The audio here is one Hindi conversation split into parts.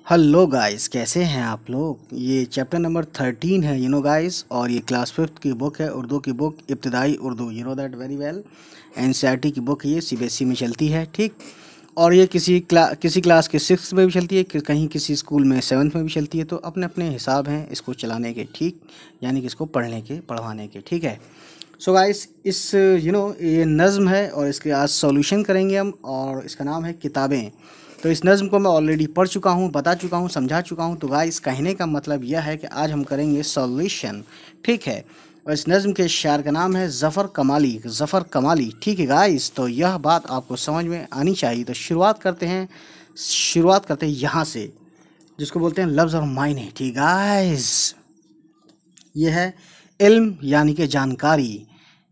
हेलो गाइस, कैसे हैं आप लोग। ये चैप्टर नंबर 13 है गाइस, और ये क्लास 5th की बुक है, उर्दू की बुक, इब्तिदाई Urdu, that very well. NCERT की बुक है, ये सीबीएसई में चलती है, ठीक। और ये किसी क्लास के 6th में भी चलती है, कहीं किसी स्कूल में 7th में भी चलती है। तो अपने अपने हिसाब हैं इसको चलाने के, ठीक, यानी कि इसको पढ़वाने के, ठीक है। सो गाइस, इस ये नज़्म है और इसके आज सॉल्यूशन करेंगे हम, और इसका नाम है किताबें। तो इस नज़्म को मैं ऑलरेडी पढ़ चुका हूँ, बता चुका हूँ, समझा चुका हूँ। तो गाइस, कहने का मतलब यह है कि आज हम करेंगे सॉल्यूशन, ठीक है। और इस नज़्म के शायर का नाम है ज़फ़र कमाली, ठीक है गाइस। तो यह बात आपको समझ में आनी चाहिए। तो शुरुआत करते हैं यहाँ से, जिसको बोलते हैं लफ्ज़ और मायने, ठीक गाइस। यह है इल्म यानी कि जानकारी,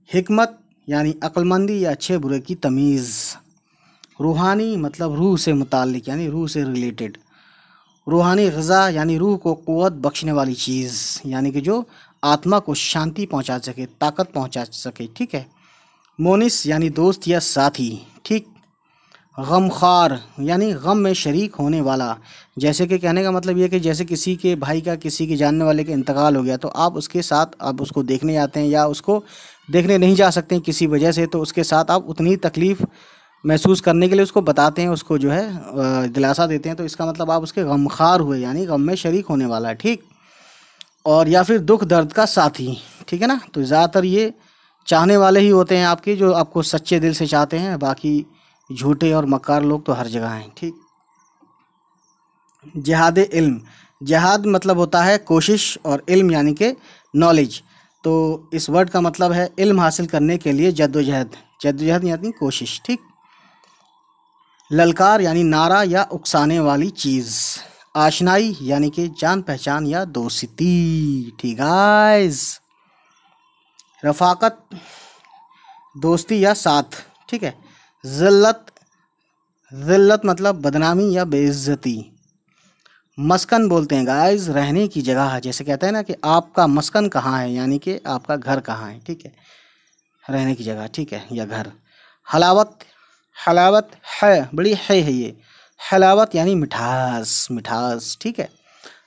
हिकमत यानी अक्लमंदी या अच्छे बुरे की तमीज़, रूहानी मतलब रूह से मुताल्लिक यानी रूह से रिलेटेड, रूहानी ग़िज़ा यानी रूह को क़ुव्वत बख्शने वाली चीज़, यानी कि जो आत्मा को शांति पहुंचा सके, ताकत पहुंचा सके, ठीक है। मोनिस यानी दोस्त या साथी, ठीक। गमख्वार यानी गम में शरीक होने वाला, जैसे कि कहने का मतलब ये कि जैसे किसी के भाई का, किसी के जानने वाले का इंतकाल हो गया, तो आप उसके साथ आप उसको देखने जाते हैं, या उसको देखने नहीं जा सकते हैं किसी वजह से, तो उसके साथ आप उतनी तकलीफ़ महसूस करने के लिए उसको बताते हैं, उसको जो है दिलासा देते हैं। तो इसका मतलब आप उसके गमख्वार हुए, यानी गम में शरीक होने वाला है, ठीक। और या फिर दुख दर्द का साथी, ठीक है ना। तो ज़्यादातर ये चाहने वाले ही होते हैं आपके, जो आपको सच्चे दिल से चाहते हैं। बाकी झूठे और मक्कार लोग तो हर जगह हैं, ठीक। जिहाद इल्म, जिहाद मतलब होता है कोशिश, और इल्म यानी कि नॉलेज। तो इस वर्ड का मतलब है इल्म हासिल करने के लिए जद्दोजहद, जद्दोजहद यानी कोशिश, ठीक। ललकार यानी नारा या उकसाने वाली चीज़, आशनाई यानी कि जान पहचान या दोस्ती, ठीक गाइस। रफ़ाकत दोस्ती या साथ, ठीक है। ज़िल्लत, ज़िल्लत मतलब बदनामी या बेइज्जती। मस्कन बोलते हैं गाइस रहने की जगह, जैसे कहते हैं ना कि आपका मस्कन कहाँ है, यानी कि आपका घर कहाँ है, ठीक है, रहने की जगह, ठीक है, या घर। हलावत, हलावत है, बड़ी है ये, हलावत यानी मिठास, मिठास, ठीक है।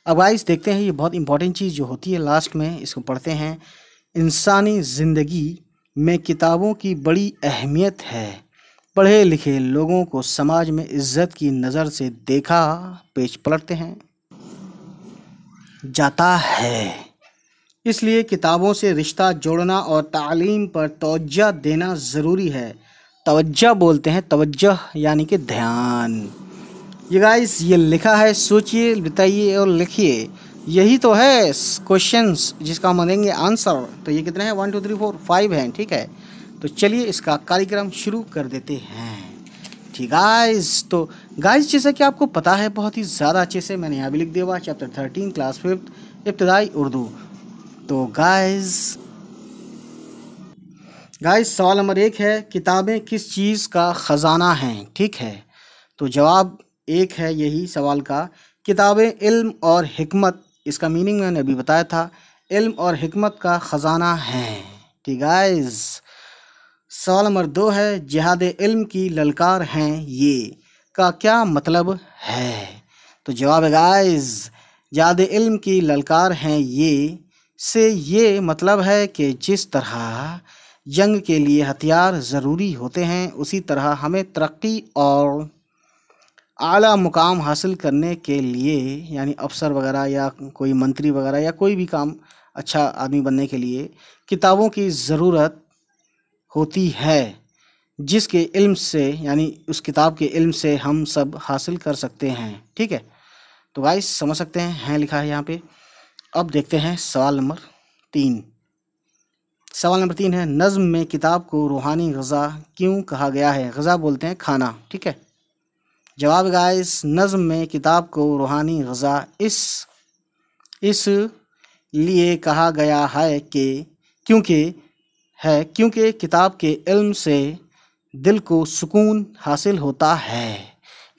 अब गाइस देखते हैं, ये बहुत इंपॉर्टेंट चीज़ जो होती है लास्ट में, इसको पढ़ते हैं। इंसानी ज़िंदगी में किताबों की बड़ी अहमियत है। पढ़े लिखे लोगों को समाज में इज्जत की नज़र से देखा, पेज पलटते हैं, जाता है। इसलिए किताबों से रिश्ता जोड़ना और तालीम पर तवज्जो देना ज़रूरी है। तवज्जो बोलते हैं, तवज्जो यानी कि ध्यान। ये गाइस ये लिखा है, सोचिए, बताइए और लिखिए। यही तो है क्वेश्चंस जिसका हम देंगे आंसर। तो ये कितने हैं, 1 2 3 4 5 हैं, ठीक है। तो चलिए इसका कार्यक्रम शुरू कर देते हैं, ठीक गाइस। तो गाइस जैसा कि आपको पता है बहुत ही ज़्यादा अच्छे से, मैंने यहाँ भी लिख दिया हुआ चैप्टर 13 क्लास 5th इब्तिदाई उर्दू। तो गाइस सवाल नंबर 1 है, किताबें किस चीज़ का ख़जाना हैं, ठीक है। तो जवाब एक है यही सवाल का, किताबें इल्म और हिकमत, इसका मीनिंग मैंने अभी बताया था, इल्म और हिकमत का ख़जाना है, ठीक गाइस। सवाल नंबर 2 है, जिहाद इल्म की ललकार हैं ये, का क्या मतलब है। तो जवाब है गाइस, जिहाद इल्म की ललकार हैं ये से ये मतलब है कि जिस तरह जंग के लिए हथियार ज़रूरी होते हैं, उसी तरह हमें तरक्की और आला मुकाम हासिल करने के लिए, यानी अफ़सर वगैरह या कोई मंत्री वगैरह या कोई भी काम अच्छा आदमी बनने के लिए किताबों की ज़रूरत होती है, जिसके इल्म से, यानी उस किताब के इल्म से हम सब हासिल कर सकते हैं, ठीक है। तो गाइस समझ सकते हैं लिखा है यहाँ पे। अब देखते हैं सवाल नंबर 3। सवाल नंबर 3 है, नज़्म में किताब को रूहानी ग़िज़ा क्यों कहा गया है। ग़िज़ा बोलते हैं खाना, ठीक है। जवाब गाइस, नज़्म में किताब को रूहानी ग़िज़ा इस लिए कहा गया है कि क्योंकि किताब के इल्म से दिल को सुकून हासिल होता है,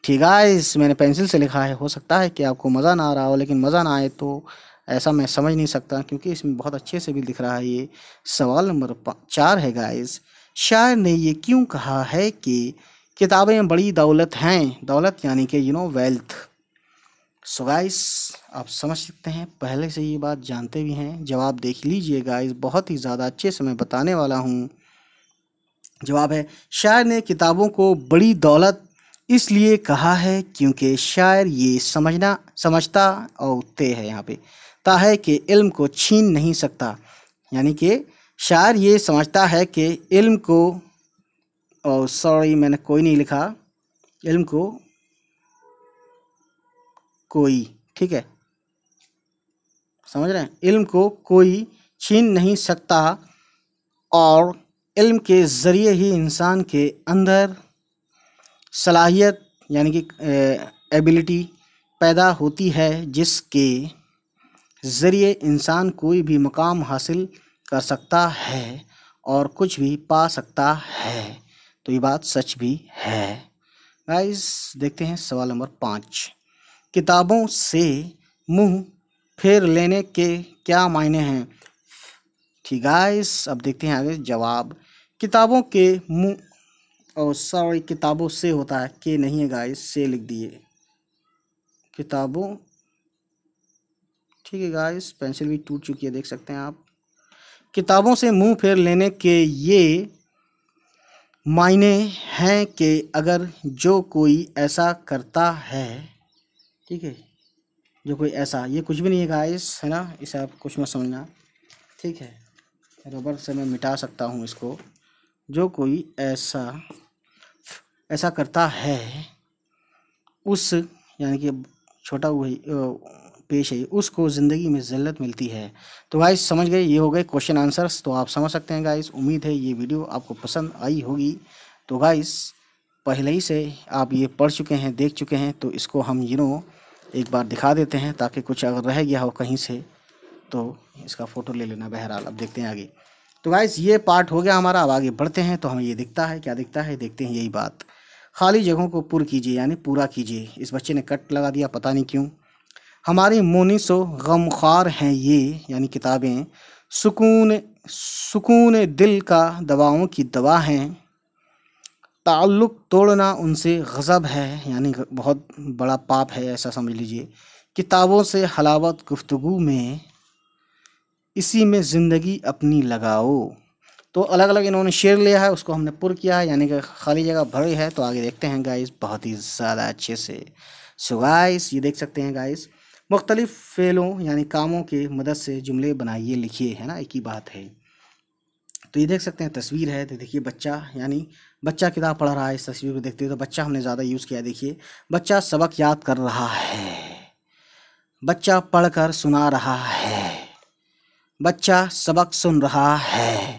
ठीक गाइस। मैंने पेंसिल से लिखा है, हो सकता है कि आपको मज़ा ना आ रहा हो, लेकिन मज़ा ना आए तो ऐसा मैं समझ नहीं सकता, क्योंकि इसमें बहुत अच्छे से भी दिख रहा है। ये सवाल नंबर 4 है गाइस, शायर ने ये क्यों कहा है कि किताबें बड़ी दौलत हैं, दौलत यानी कि वेल्थ। सो गाइस, आप समझ सकते हैं, पहले से ये बात जानते भी हैं। जवाब देख लीजिए गाइस, बहुत ही ज़्यादा अच्छे से मैं बताने वाला हूँ। जवाब है, शायर ने किताबों को बड़ी दौलत इसलिए कहा है क्योंकि शायर ये समझता और ते है यहाँ पे ता है कि इल्म को छीन नहीं सकता। यानी कि शायर ये समझता है कि इल्म को, और सॉरी मैंने कोई नहीं लिखा, इल्म को कोई, ठीक है, समझ रहे हैं, इल्म को कोई छीन नहीं सकता और इल्म के ज़रिए ही इंसान के अंदर सलाहियत यानी कि एबिलिटी पैदा होती है, जिसके ज़रिए इंसान कोई भी मकाम हासिल कर सकता है और कुछ भी पा सकता है। तो ये बात सच भी है। गाइस, देखते हैं सवाल नंबर 5। किताबों से मुंह फेर लेने के क्या मायने हैं? ठीक गाइस, अब देखते हैं आगे जवाब। किताबों के मुंह, और सॉरी किताबों से होता है, के नहीं है गाइस, से लिख दिए किताबों। ठीक है गाइस, पेंसिल भी टूट चुकी है, देख सकते हैं आप। किताबों से मुंह फेर लेने के ये मायने हैं कि अगर जो कोई ऐसा करता है, ठीक है, जो कोई ऐसा, ये कुछ भी नहीं है गाइस, है ना, इसे आप कुछ मत समझना, ठीक है, रबर से मैं मिटा सकता हूँ इसको। जो कोई ऐसा करता है, उस यानी कि छोटा वही पेश है, उसको ज़िंदगी में ज़िल्लत मिलती है। तो गाइस समझ गए, ये हो गए क्वेश्चन आंसर्स। तो आप समझ सकते हैं गाइस, उम्मीद है ये वीडियो आपको पसंद आई होगी। तो गाइस, पहले ही से आप ये पढ़ चुके हैं, देख चुके हैं, तो इसको हम एक बार दिखा देते हैं, ताकि कुछ अगर रह गया हो कहीं से तो इसका फ़ोटो ले लेना। बहरहाल अब देखते हैं आगे। तो गाइस, ये पार्ट हो गया हमारा। अब आगे बढ़ते हैं। तो हमें ये दिखता है, क्या दिखता है, देखते हैं यही बात। खाली जगहों को पुर कीजिए, यानी पूरा कीजिए। इस बच्चे ने कट लगा दिया, पता नहीं क्यों। हमारी मोनिसो गमख्वार हैं ये, यानी किताबें सुकून सुकून दिल का दवाओं की दवा हैं। ताल्लुक़ तोड़ना उनसे गज़ब है, यानी बहुत बड़ा पाप है, ऐसा समझ लीजिए। किताबों से हलावत गुफ्तगू में, इसी में ज़िंदगी अपनी लगाओ। तो अलग अलग इन्होंने शेर लिया है, उसको हमने पुर किया है, यानी कि खाली जगह भरी है। तो आगे देखते हैं गाइस, बहुत ही ज़्यादा अच्छे से। सो गाइस, ये देख सकते हैं गाइस, मुख्तलिफ फ़ेलों यानी कामों के मदद से जुमले बनाइए, लिखिए, है ना, एक ही बात है। तो ये देख सकते हैं तस्वीर है, तो देखिए बच्चा, यानी बच्चा किताब पढ़ रहा है। इस तस्वीर को देखते हुए तो बच्चा हमने ज़्यादा यूज़ किया। देखिए, बच्चा सबक याद कर रहा है, बच्चा पढ़कर सुना रहा है, बच्चा सबक सुन रहा है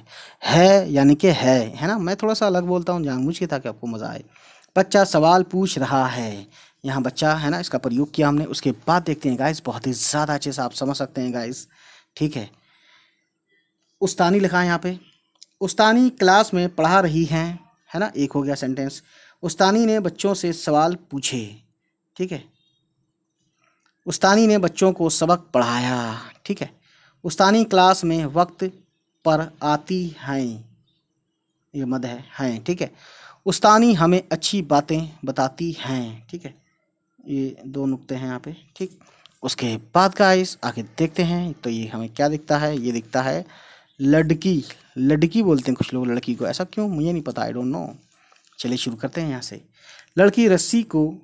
यानी कि है ना। मैं थोड़ा सा अलग बोलता हूँ जानबूझ के, ताकि आपको मज़ा आए। बच्चा सवाल पूछ रहा है, यहाँ बच्चा है ना, इसका प्रयोग किया हमने। उसके बाद देखते हैं गाइस, बहुत ही ज़्यादा अच्छे से आप समझ सकते हैं गाइस, ठीक है। उस्तानी लिखा है यहाँ पे, उस्तानी क्लास में पढ़ा रही हैं, है ना, एक हो गया सेंटेंस। उस्तानी ने बच्चों से सवाल पूछे, ठीक है। उस्तानी ने बच्चों को सबक पढ़ाया, ठीक है। उस्तानी क्लास में वक्त पर आती हैं, ये मद हैं, ठीक है। उस्तानी हमें अच्छी बातें बताती हैं, ठीक है। ये दो नुक्ते हैं यहाँ पे, ठीक। उसके बाद गाइस आगे देखते हैं। तो ये हमें क्या दिखता है, ये दिखता है लड़की। लड़की बोलते हैं कुछ लोग लड़की को, ऐसा क्यों मुझे नहीं पता, आई डोंट नो। चलिए शुरू करते हैं यहाँ से। लड़की रस्सी को,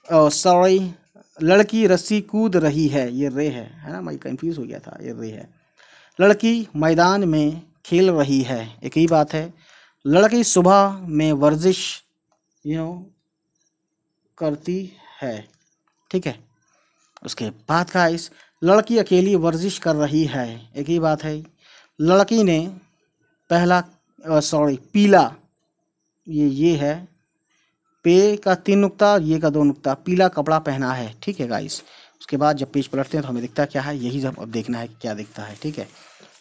सॉरी, लड़की रस्सी कूद रही है, ये रे है ना, मैं कंफ्यूज हो गया था, ये रे है। लड़की मैदान में खेल रही है, एक ही बात है। लड़की सुबह में वर्जिश करती है, ठीक है। उसके बाद गाइस, लड़की अकेली वर्जिश कर रही है, एक ही बात है। लड़की ने पीला, ये है, पे का 3 नुक्ता, ये का 2 नुक्ता, पीला कपड़ा पहना है, ठीक है गाइस। उसके बाद जब पेज पलटते हैं तो हमें दिखता क्या है, यही जब अब देखना है क्या दिखता है, ठीक है।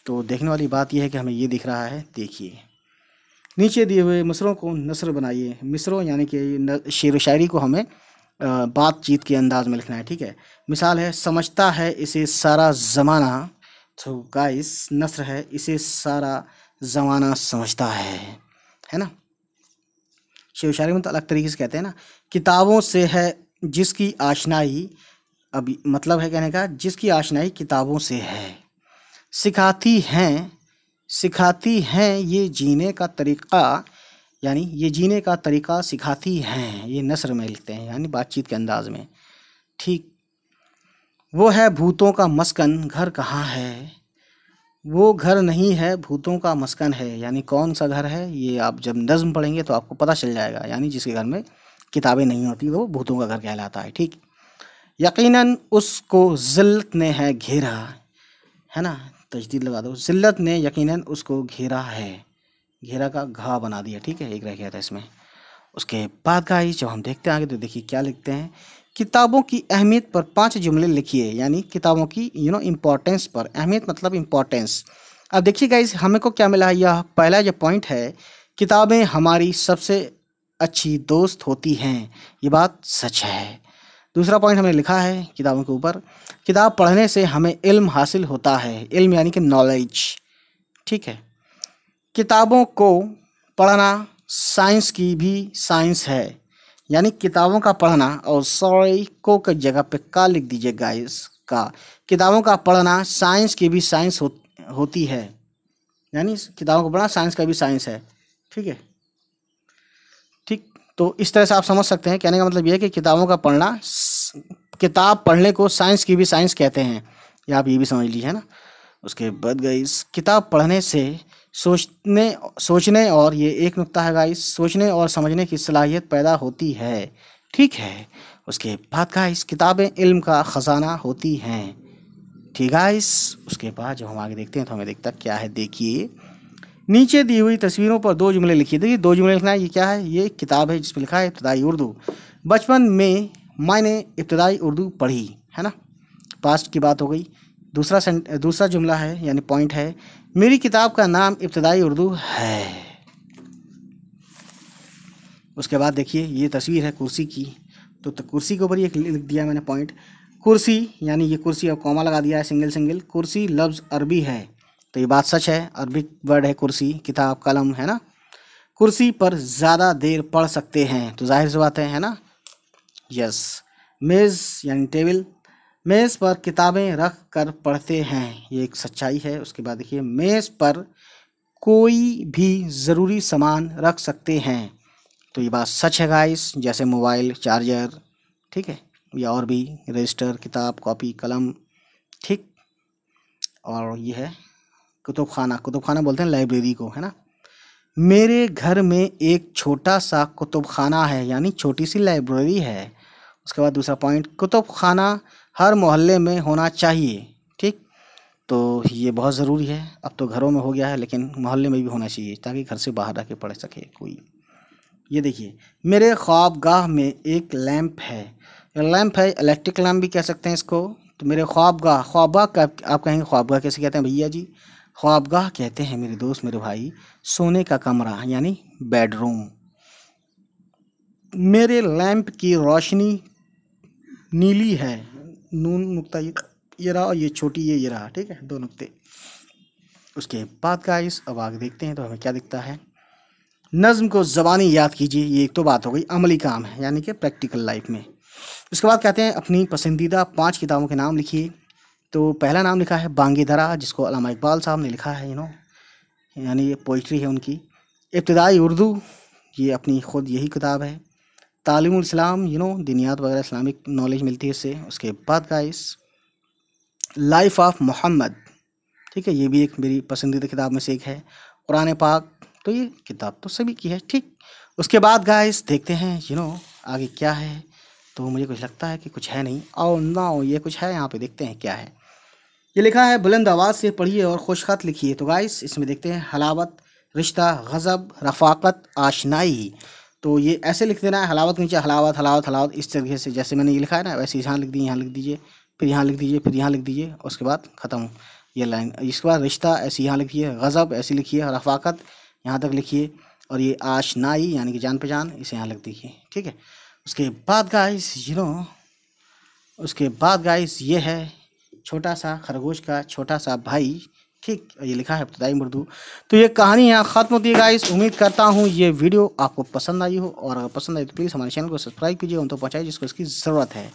तो देखने वाली बात यह है कि हमें ये दिख रहा है। देखिए, नीचे दिए हुए मिसरों को नस्र बनाइए। मिसरों यानी कि शेर व शायरी को हमें बातचीत के अंदाज में लिखना है, ठीक है। मिसाल है, समझता है इसे सारा ज़माना। तो गाइस, नस्र है, इसे सारा ज़माना समझता है ना। शेर व शायरी में तो अलग तरीके से कहते हैं ना। किताबों से है जिसकी आशनाई, अभी मतलब है कहने का, जिसकी आशनाई किताबों से है। सिखाती हैं ये जीने का तरीक़ा, यानी ये जीने का तरीक़ा सिखाती हैं, ये नस्र में लिखते हैं यानी बातचीत के अंदाज में। ठीक। वो है भूतों का मस्कन, घर कहाँ है? वो घर नहीं है, भूतों का मस्कन है, यानी कौन सा घर है ये आप जब नज़्म पढ़ेंगे तो आपको पता चल जाएगा, यानी जिसके घर में किताबें नहीं होती वो भूतों का घर कहलाता है। ठीक। यकीनन उसको ज़िल्लत ने है घेरा, है ना, तजदीद लगा दो, ज़िल्लत ने यकीनन उसको घेरा है, घेरा का घा बना दिया। ठीक है, एक रह गया था इसमें। उसके बाद गाइस जब हम देखते हैं आगे तो देखिए क्या लिखते हैं। किताबों की अहमियत पर 5 जुमले लिखिए, यानी किताबों की इम्पोर्टेंस पर, अहमियत मतलब इम्पोर्टेंस। अब देखिए गाइस हमें को क्या मिला है, यह पहला जो पॉइंट है, किताबें हमारी सबसे अच्छी दोस्त होती हैं, ये बात सच है। दूसरा पॉइंट हमने लिखा है किताबों के ऊपर, किताब पढ़ने से हमें इल्म हासिल होता है, इल्म यानी कि नॉलेज। ठीक है। किताबों को पढ़ना साइंस की भी साइंस है, यानी किताबों का पढ़ना, और सॉरी को की जगह पे का लिख दीजिए गाइस, का। किताबों का पढ़ना साइंस की भी साइंस होती है, यानी किताबों को पढ़ना साइंस का भी साइंस है। ठीक है। ठीक। तो इस तरह से आप समझ सकते हैं, कहने का मतलब ये है कि किताबों का पढ़ना, किताब पढ़ने को साइंस की भी साइंस कहते हैं, या आप ये भी समझ लीजिए, है ना। उसके बाद गाइस किताब पढ़ने से सोचने और ये एक नुक्ता है गाइस, सोचने और समझने की सलाहियत पैदा होती है। ठीक है। उसके बाद गाइस किताबें इल्म का ख़जाना होती हैं। ठीक गाइस। उसके बाद जब हम आगे देखते हैं तो हमें दिखता क्या है, देखिए नीचे दी हुई तस्वीरों पर 2 जुमले लिखिए। देखिए 2 जुमले लिखना है, ये क्या है, ये किताब है जिसमें लिखा है इब्तदाई उर्दू। बचपन में मैंने इब्तदाई उर्दू पढ़ी, है ना, पास्ट की बात हो गई। दूसरा जुमला है यानी पॉइंट है, मेरी किताब का नाम इब्तदाई उर्दू है। उसके बाद देखिए ये तस्वीर है कुर्सी की, तो कुर्सी के ऊपर ये लिख दिया मैंने पॉइंट, कुर्सी यानी ये कुर्सी, और कॉमा लगा दिया है सिंगल। कुर्सी लफ्ज़ अरबी है, तो ये बात सच है, अरबिक वर्ड है कुर्सी, किताब कलम, है ना। कुर्सी पर ज़्यादा देर पढ़ सकते हैं, तो जाहिर सी बात है ना। यस। मेज़ यानी टेबल, मेज़ पर किताबें रख कर पढ़ते हैं, ये एक सच्चाई है। उसके बाद देखिए मेज़ पर कोई भी ज़रूरी सामान रख सकते हैं, तो ये बात सच है गाइस, जैसे मोबाइल, चार्जर, ठीक है, या और भी रजिस्टर, किताब, कॉपी, कलम। ठीक। और ये है कुतुबखाना बोलते हैं लाइब्रेरी को, है ना। मेरे घर में एक छोटा सा कुतुबखाना है, यानी छोटी सी लाइब्रेरी है। उसके बाद दूसरा पॉइंट, कुतुबखाना हर मोहल्ले में होना चाहिए। ठीक। तो ये बहुत ज़रूरी है, अब तो घरों में हो गया है, लेकिन मोहल्ले में भी होना चाहिए ताकि घर से बाहर रह के पढ़ सके कोई। ये देखिए मेरे ख्वाबगाह में एक लैंप है, लैंप है, इलेक्ट्रिक लैंप भी कह सकते हैं इसको। तो मेरे ख्वाबगाह का आप कहेंगे ख्वाबगाह कैसे कहते हैं भैया जी, ख्वाबगाह कहते हैं मेरे दोस्त मेरे भाई सोने का कमरा, यानी बेडरूम। मेरे लैंप की रोशनी नीली है, नून नुक्ता ये रहा, और ये छोटी ये रहा, ठीक है, 2 नुक्ते। उसके बाद गाइस अब आगे देखते हैं तो हमें क्या दिखता है, नज़्म को ज़बानी याद कीजिए, ये एक तो बात हो गई, अमली काम है यानी कि प्रैक्टिकल लाइफ में। उसके बाद कहते हैं अपनी पसंदीदा 5 किताबों के नाम लिखिए। तो पहला नाम लिखा है बांगे दरा, जिसको अल्लामा इकबाल साहब ने लिखा है, यानी ये पोइट्री है उनकी। इब्तदाई उर्दू, ये अपनी ख़ुद यही किताब है। तालीमुल इस्लाम, दीनियात वगैरह इस्लामिक नॉलेज मिलती है इससे। उसके बाद गाइस लाइफ ऑफ मोहम्मद, ठीक है, ये भी एक मेरी पसंदीदा किताब में से एक है। कुरान पाक, तो ये किताब तो सभी की है। ठीक। उसके बाद गाइस देखते हैं आगे क्या है, तो मुझे कुछ लगता है कि कुछ है नहीं, और ना ये कुछ है यहाँ पे, देखते हैं क्या है। ये लिखा है बुलंद आवाज़ से पढ़िए और खुश खत लिखिए। तो गाइस इसमें देखते हैं हलावत, रिश्ता, गज़ब, रफ़ाकत, आशनाई। तो ये ऐसे लिख देना है, हलावत के नीचे हलावत हलावत हलावत, इस तरीके से जैसे मैंने ये लिखा है ना, वैसे यहाँ लिख दीजिए, यहाँ लिख दीजिए, फिर यहाँ लिख दीजिए, फिर यहाँ लिख दीजिए, और उसके बाद ख़त्म ये लाइन। इसके बाद रिश्ता ऐसे यहाँ लिखिए, गज़ब ऐसे लिखिए, रफ़ाकत यहाँ तक लिखिए, और ये आशनाई यानी कि जान पहचान, इसे यहाँ लिख दीजिए। ठीक है। उसके बाद गाइस ये है छोटा सा खरगोश का छोटा सा भाई, ठीक, ये लिखा है इब्तदाई उर्दू। तो ये कहानी यहाँ ख़त्म होती है गाइस। उम्मीद करता हूँ ये वीडियो आपको पसंद आई हो, और अगर पसंद आई तो प्लीज़ हमारे चैनल को सब्सक्राइब कीजिए, उन तक पहुँचाइए जिसको इसकी ज़रूरत है।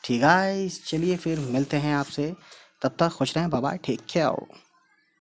ठीक गाइस, चलिए फिर मिलते हैं आपसे, तब तक खुश रहें, बाय बाय, टेक केयर।